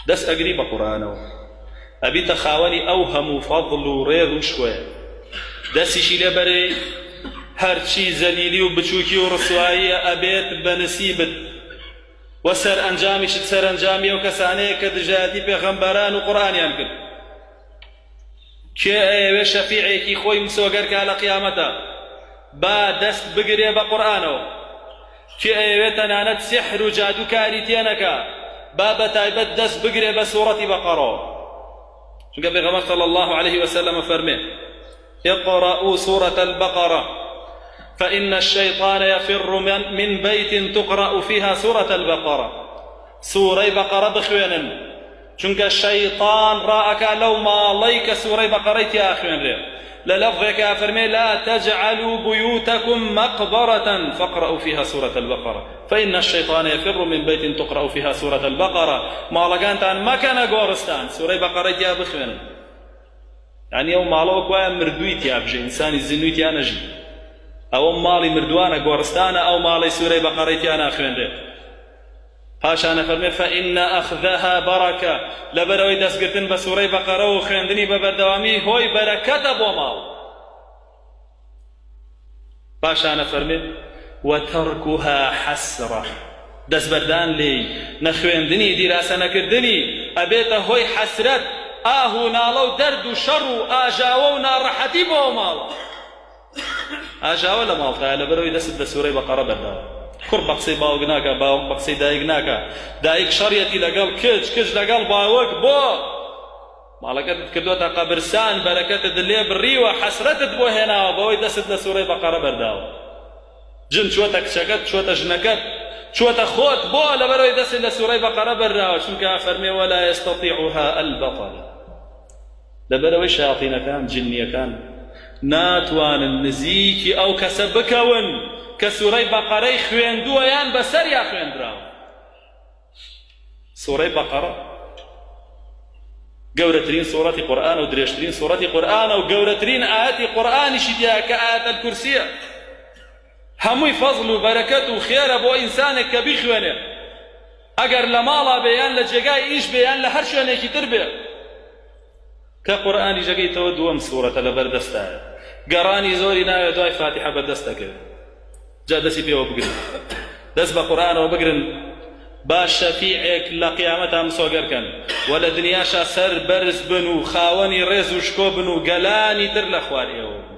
دەست ئەگری بە قورئانەوە ئەبیتە خاوەنی ئەو هەموو فەضڵ و ڕێغ و شوێ دەستیشی لێبەرێ هەرچی زەلیلی و بچووکی و ڕسواییە ئەبێت بە نسیبت و سەر ئەنجامیشت سەر ئەنجامی ئەو کەسانەیە کە دژایەتی پێغەمبەران و قورئانیان کرد کێ ئەوێ شەفیعێکی خۆی مسۆگەرکا لە قیامەتە با دەست بگرێ بە قورئانەوە کێ ئەوێ تەنانەت سحر و جادوکاری تێنەکە با بەتایبەت دەست بگرێ بە سوورەتی بەقەڕەوە چونکە پێغەمبەر صلی الله عليه وسلم فەرمێ اقرأوا سورة البقرة فإن الشيطان يفر من بيت تقرأ فيها سورة البقرة سورة بقرة بخوينن چونك الشيطان رأك لو ما ليك سورة بقرة تأخوين رير للفظك فرمي لا تجعلوا بيوتكم مقبرة فاقرأوا فيها سورة البقرة فإن الشيطان يفر من بيت تقرأ فيها سورة البقرة ما لقانتان مكان غورستان سورة بقرة تأ بخوينن يعني يوم مالوك ويا مردويتي أبجي إنساني زنويتي أنا جي أو مالي مردوانا غورستانا أو مالي سورة بقرة أنا أخوين رير پاشانە فەرمێ فإن أخذها بركة لەبەرەوەی دەستگرتن بە سوورەی بەقەرە و خوێندنی بە بەردەوامی هۆی بەرەکەتە بۆ ماڵ پاشانە فەرمێ وتركها حسرة دەستبەردان لێی نەخوێندنی دیراسە نەکردنی ئەبێتە هۆی حەسرەت ئاه و ناڵە و دەرد و شەڕ و ئاژاوە و ناڕەحەتی بۆ ماڵ ئاژاوە لە ماڵتایە لەبەرەوەی دەست بە سوورەی بەقەرە بەرداوە کوڕ بە قسەی باوک ناکە باوک بە قسەی دایک ناکە دایک شەڕیەتی لەگەڵ کچ لەگەڵ باوک بۆ ماڵەکەتت کردووەتە قەبرستان بەرەکەتت لێ بڕیوە حەسرەتت بۆ هێناوە بەوەی دەست لە سوورەی بەقەرە بەرداوە جن چووەتە کچەکەت چووەتە ژنەکەت چووەتە خۆت بۆ لەبەرەوەی دەست لە سوورەی بەقەرە بەرداوە چونکە فەرمێ ولا يستطيعها البطل لەبەرەوەی شایاطینەکان جنیەکان ناتوانن نزیکی ئەو کەسە بکەون کە سوورەی بەقەرەی خوێندووە یان بەسەریا خوێندراوە سوورەی بەقەرە گەورەترین سوورەتی قورئانە و درێژترین سوورەتی قورئانە و گەورەترین ئاەتی قورئانیشی تیا کە ئاەتە الکورسیە هەمووی فەزڵ و بەرەکەت و خێرە بۆ ئینسانێک کە بیخوێنێ ئەگەر لە ماڵا بێ یان لە جێگای ئیش بێ یان لە هەر شوێنێکی تر بێ کە قورئانی ژەگەیتەوە دووەم سوورەتە لەبەردەستایە گەڕانی زۆری ناوێ دوای فاتحە بەردەست دەکەوێت جا دەستی پێوە بگرن دەست بە قورئانەوە بگرن با شەفیعێک لە قیامەتە مسۆگەرکەن و لە دنیاشا سەر بەرز بن و خاوەنی ڕێز و شکۆ بن و گەلانی تر لە خوار ئێوە